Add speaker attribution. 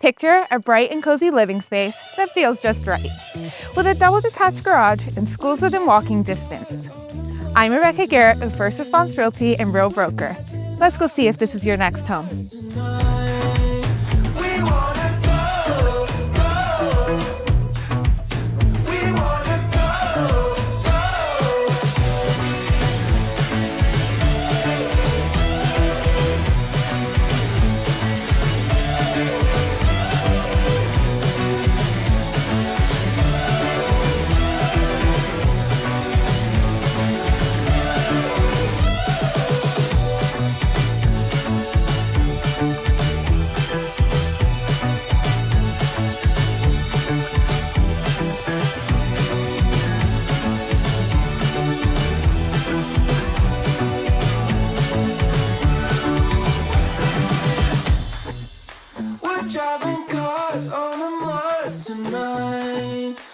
Speaker 1: Picture a bright and cozy living space that feels just right, with a double detached garage and schools within walking distance. I'm Rebecca Garrett of First Response Realty and Real Broker. Let's go see if this is your next home.
Speaker 2: Driving cars on a Mars tonight.